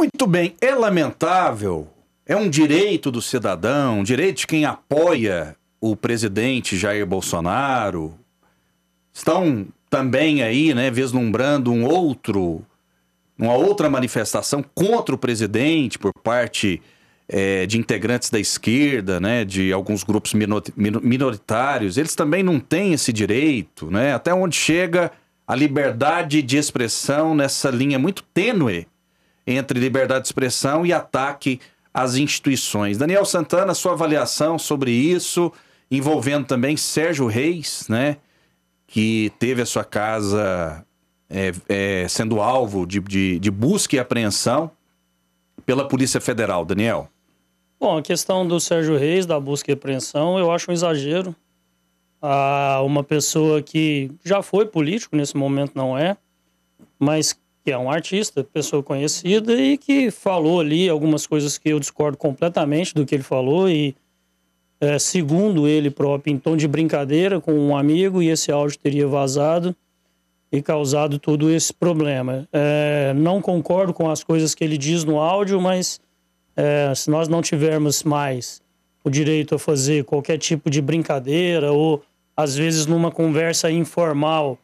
Muito bem, é lamentável, é um direito do cidadão, um direito de quem apoia o presidente Jair Bolsonaro. Estão também aí, né, vislumbrando uma outra manifestação contra o presidente por parte de integrantes da esquerda, né, de alguns grupos minoritários. Eles também não têm esse direito, né, até onde chega a liberdade de expressão nessa linha muito tênue entre liberdade de expressão e ataque às instituições. Daniel Santana, sua avaliação sobre isso, envolvendo também Sérgio Reis, né, que teve a sua casa sendo alvo de busca e apreensão pela Polícia Federal. Daniel. Bom, a questão do Sérgio Reis, da busca e apreensão, eu acho um exagero. Uma pessoa que já foi político, nesse momento não é, mas que é um artista, pessoa conhecida e que falou ali algumas coisas que eu discordo completamente do que ele falou e, segundo ele próprio, em tom de brincadeira com um amigo, e esse áudio teria vazado e causado todo esse problema. Não concordo com as coisas que ele diz no áudio, mas se nós não tivermos mais o direito a fazer qualquer tipo de brincadeira ou, às vezes, numa conversa informal,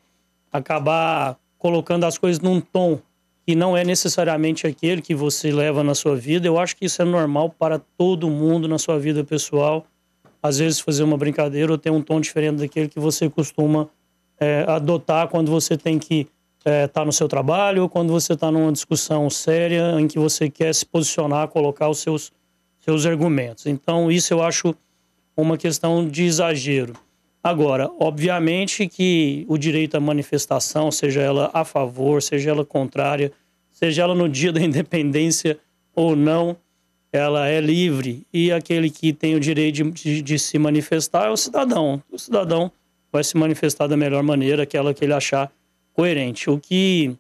acabar colocando as coisas num tom que não é necessariamente aquele que você leva na sua vida, eu acho que isso é normal para todo mundo na sua vida pessoal. Às vezes fazer uma brincadeira ou ter um tom diferente daquele que você costuma adotar quando você tem que estar no seu trabalho ou quando você está numa discussão séria em que você quer se posicionar, colocar os seus argumentos. Então, isso eu acho uma questão de exagero. Agora, obviamente que o direito à manifestação, seja ela a favor, seja ela contrária, seja ela no dia da independência ou não, ela é livre. E aquele que tem o direito de se manifestar é o cidadão. O cidadão vai se manifestar da melhor maneira, aquela que ele achar coerente. O que,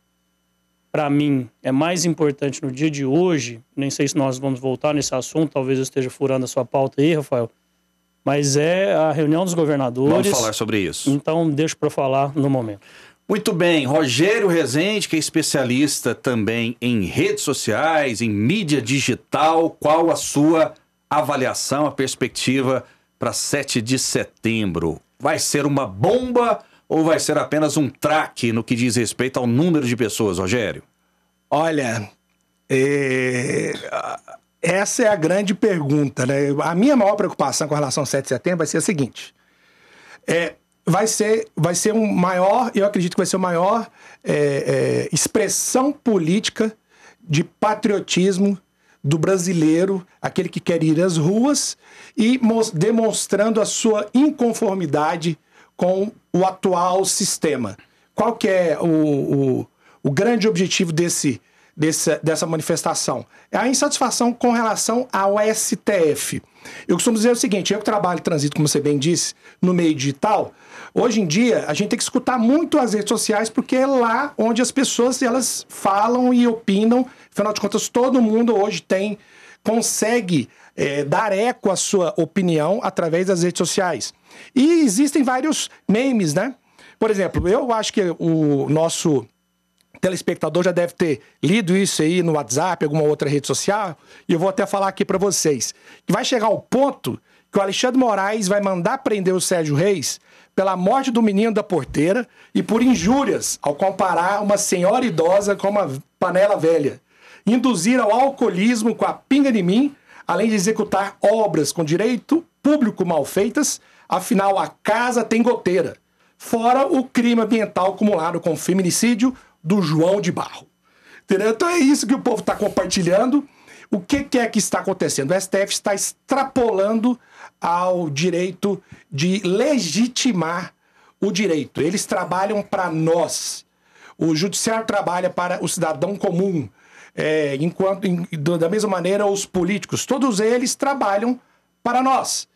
para mim, é mais importante no dia de hoje, nem sei se nós vamos voltar nesse assunto, talvez eu esteja furando a sua pauta aí, Rafael, mas é a reunião dos governadores. Vamos falar sobre isso. Então, deixo para falar no momento. Muito bem. Rogério Rezende, que é especialista também em redes sociais, em mídia digital. Qual a sua avaliação, a perspectiva para 7 de setembro? Vai ser uma bomba ou vai ser apenas um traque no que diz respeito ao número de pessoas, Rogério? Olha, essa é a grande pergunta, né? A minha maior preocupação com relação ao 7 de setembro vai ser a seguinte. Vai ser um maior, eu acredito que vai ser o maior expressão política de patriotismo do brasileiro, aquele que quer ir às ruas e demonstrando a sua inconformidade com o atual sistema. Qual que é o grande objetivo dessa manifestação? É a insatisfação com relação ao STF. Eu costumo dizer o seguinte, eu que trabalho e transito, como você bem disse, no meio digital, hoje em dia a gente tem que escutar muito as redes sociais porque é lá onde as pessoas elas falam e opinam. Afinal de contas, todo mundo hoje consegue dar eco à sua opinião através das redes sociais. E existem vários memes, né? Por exemplo, eu acho que o nosso telespectador já deve ter lido isso aí no WhatsApp, alguma outra rede social, e eu vou até falar aqui para vocês, que vai chegar ao ponto que o Alexandre Moraes vai mandar prender o Sérgio Reis pela morte do menino da porteira e por injúrias ao comparar uma senhora idosa com uma panela velha, induzir ao alcoolismo com a pinga de mim, além de executar obras com direito público mal feitas, afinal a casa tem goteira, fora o crime ambiental acumulado com feminicídio do João de Barro. Entendeu? Então é isso que o povo está compartilhando. O que é que está acontecendo? O STF está extrapolando ao direito de legitimar o direito. Eles trabalham para nós. O judiciário trabalha para o cidadão comum. Da mesma maneira, os políticos, todos eles trabalham para nós.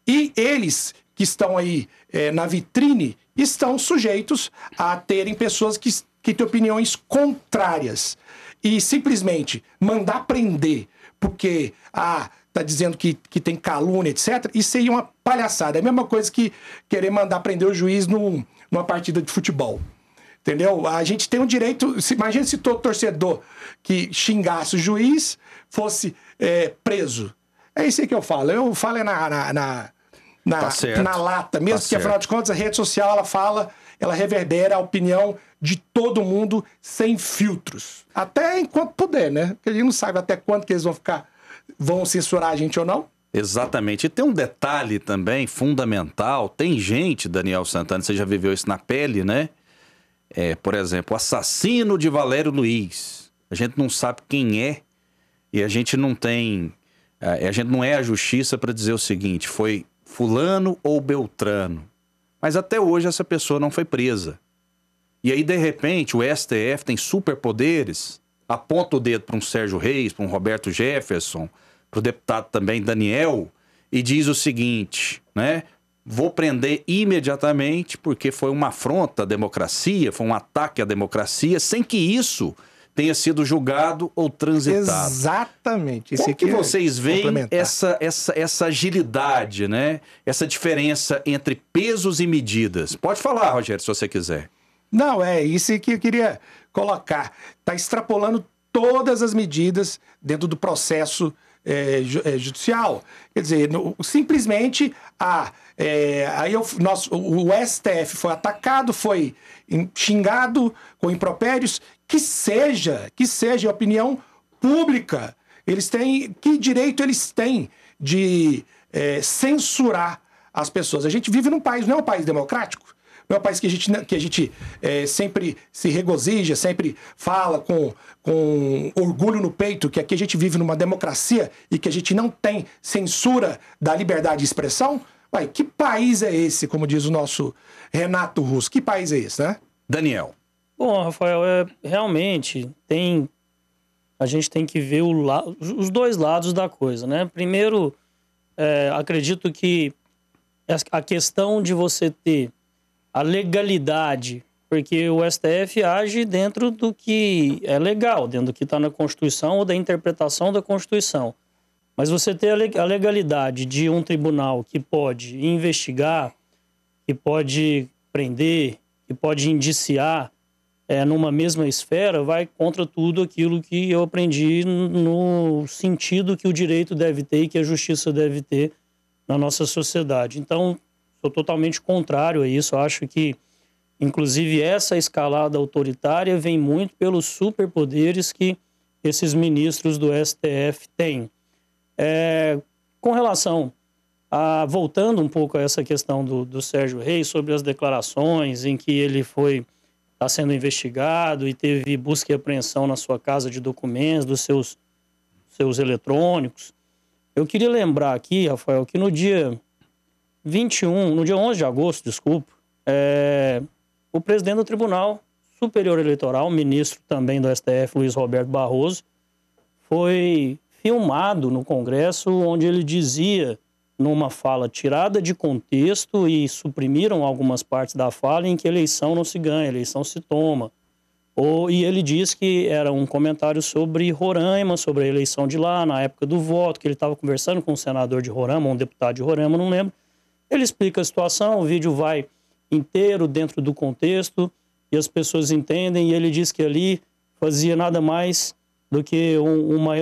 E eles que estão aí na vitrine estão sujeitos a terem pessoas que têm opiniões contrárias. E simplesmente mandar prender porque tá dizendo que tem calúnia, etc., isso seria uma palhaçada. É a mesma coisa que querer mandar prender o juiz numa partida de futebol. Entendeu? A gente tem um direito... Imagina se todo torcedor que xingasse o juiz fosse preso. É isso aí que eu falo. Eu falo Tá certo. na lata. Mesmo Tá que, afinal de contas, a rede social, ela reverbera a opinião de todo mundo sem filtros. Até enquanto puder, né? Porque a gente não sabe até quando que eles vão censurar a gente ou não. Exatamente. E tem um detalhe também fundamental. Tem gente, Daniel Santana, você já viveu isso na pele, né? Por exemplo, o assassino de Valério Luiz. A gente não sabe quem é e a gente não tem... A gente não é a justiça para dizer o seguinte, foi fulano ou beltrano. Mas até hoje essa pessoa não foi presa. E aí, de repente, o STF tem superpoderes, aponta o dedo para um Sérgio Reis, para um Roberto Jefferson, para o deputado também Daniel, e diz o seguinte, né? Vou prender imediatamente porque foi uma afronta à democracia, foi um ataque à democracia, sem que isso tenha sido julgado ou transitado. Exatamente. Como que vocês veem essa agilidade, né? Essa diferença entre pesos e medidas? Pode falar, Rogério, se você quiser. Não, é isso que eu queria colocar. Está extrapolando todas as medidas dentro do processo judicial. Quer dizer, simplesmente o STF foi atacado, foi xingado com impropérios, que seja a opinião pública. Que direito eles têm de censurar as pessoas? A gente vive num país, não é um país democrático? Não é um país que a gente sempre se regozija, sempre fala com orgulho no peito, que aqui a gente vive numa democracia e que a gente não tem censura da liberdade de expressão? Ué, que país é esse, como diz o nosso Renato Russo? Que país é esse, né? Daniel. Bom, Rafael, realmente a gente tem que ver os dois lados da coisa, né? Primeiro, acredito que a questão de você ter a legalidade, porque o STF age dentro do que é legal, dentro do que está na Constituição ou da interpretação da Constituição. Mas você ter a legalidade de um tribunal que pode investigar, que pode prender, que pode indiciar numa mesma esfera, vai contra tudo aquilo que eu aprendi no sentido que o direito deve ter e que a justiça deve ter na nossa sociedade. Então, sou totalmente contrário a isso. Eu acho que, inclusive, essa escalada autoritária vem muito pelos superpoderes que esses ministros do STF têm. Com relação voltando um pouco a essa questão do Sérgio Reis, sobre as declarações em que ele está sendo investigado e teve busca e apreensão na sua casa de documentos, dos seus eletrônicos. Eu queria lembrar aqui, Rafael, que no dia 11 de agosto, desculpa, o presidente do Tribunal Superior Eleitoral, ministro também do STF, Luiz Roberto Barroso, foi filmado no Congresso, onde ele dizia, numa fala tirada de contexto, e suprimiram algumas partes da fala, em que eleição não se ganha, eleição se toma. E ele diz que era um comentário sobre Roraima, sobre a eleição de lá, na época do voto, que ele estava conversando com um senador de Roraima, um deputado de Roraima, não lembro. Ele explica a situação, o vídeo vai inteiro dentro do contexto, e as pessoas entendem, e ele diz que ali fazia nada mais do que uma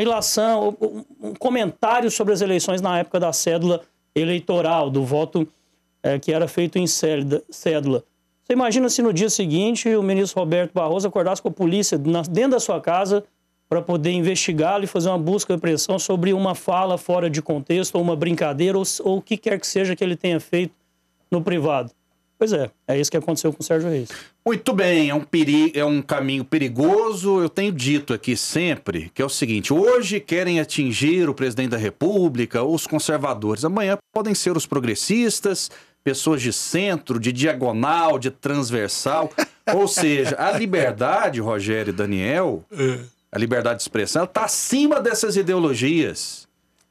ilação, um comentário sobre as eleições na época da cédula eleitoral, do voto que era feito em cédula. Você imagina se no dia seguinte o ministro Roberto Barroso acordasse com a polícia dentro da sua casa para poder investigá-lo e fazer uma busca e apreensão sobre uma fala fora de contexto, ou uma brincadeira, ou o que quer que seja que ele tenha feito no privado. Pois é isso que aconteceu com o Sérgio Reis. Muito bem, é um caminho perigoso. Eu tenho dito aqui sempre que é o seguinte: hoje querem atingir o presidente da República, os conservadores. Amanhã podem ser os progressistas, pessoas de centro, de diagonal, de transversal. Ou seja, a liberdade, Rogério e Daniel, a liberdade de expressão, está acima dessas ideologias.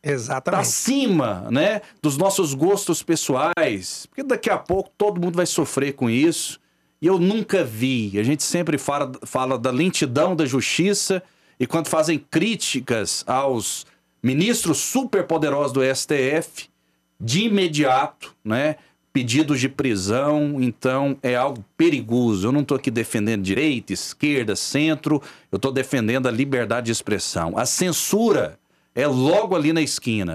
Exatamente. Está acima, né, dos nossos gostos pessoais. Porque daqui a pouco todo mundo vai sofrer com isso. E eu nunca vi. A gente sempre fala da lentidão da justiça, e quando fazem críticas aos ministros superpoderosos do STF, de imediato, né, pedidos de prisão, então é algo perigoso. Eu não estou aqui defendendo direita, esquerda, centro, eu estou defendendo a liberdade de expressão. A censura é logo ali na esquina.